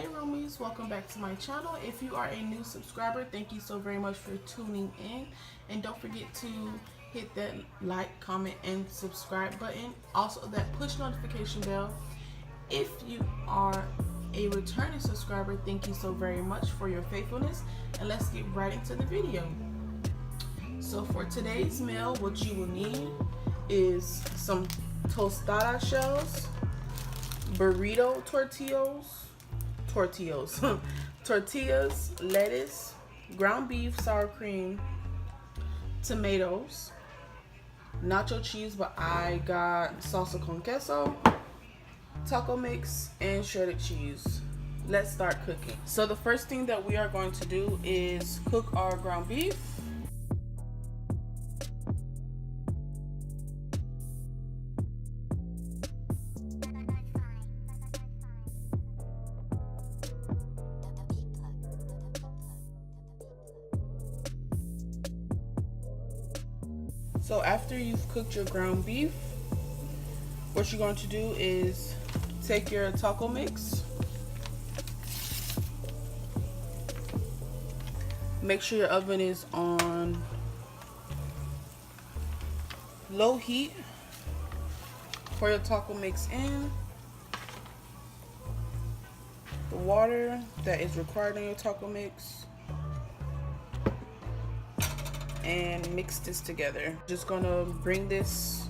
Hey roomies, welcome back to my channel. If you are a new subscriber, thank you so very much for tuning in, and don't forget to hit that like, comment, and subscribe button, also that push notification bell. If you are a returning subscriber, thank you so very much for your faithfulness, and let's get right into the video. So for today's meal, what you will need is some tostada shells, burrito tortillas, lettuce, ground beef, sour cream, tomatoes, nacho cheese, but I got salsa con queso, taco mix, and shredded cheese. Let's start cooking. So the first thing that we are going to do is cook our ground beef. So after you've cooked your ground beef, what you're going to do is take your taco mix, make sure your oven is on low heat, pour your taco mix in, the water that is required in your taco mix, and mix this together. Just gonna bring this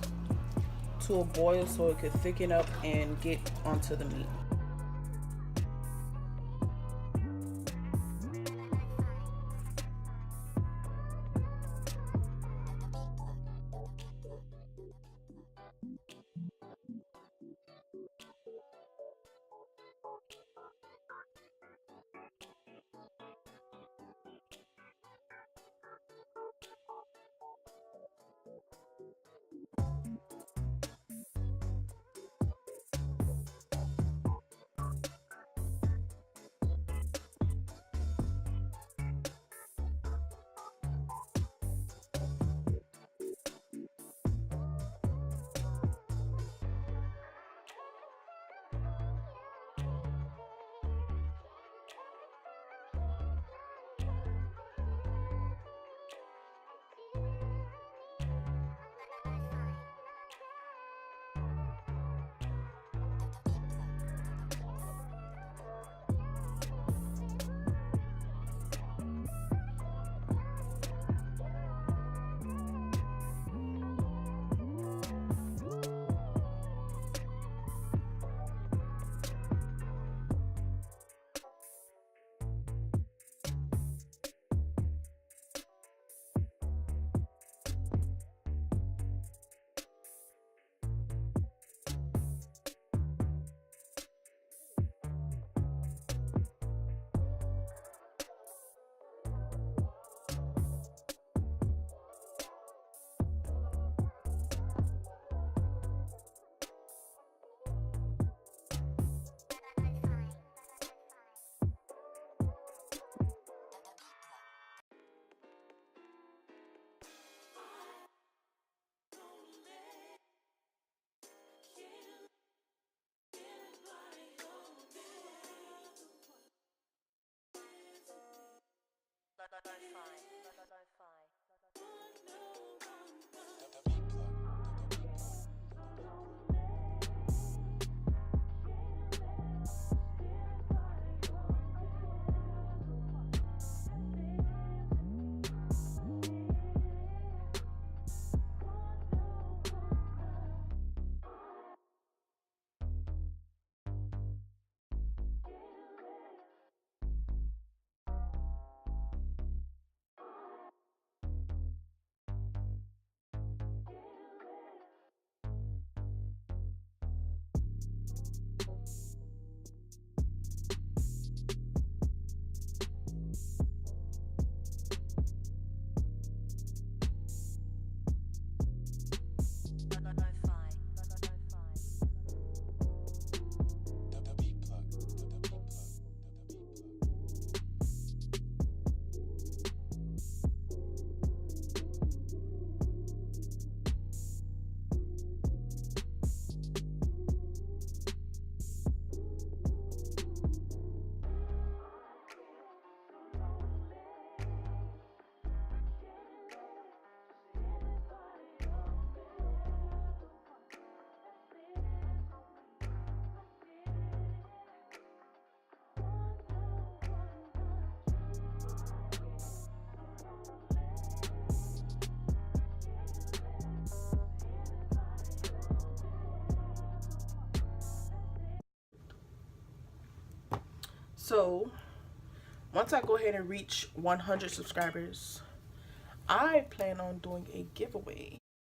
to a boil so it could thicken up and get onto the meat. So once I go ahead and reach 100 subscribers, I plan on doing a giveaway.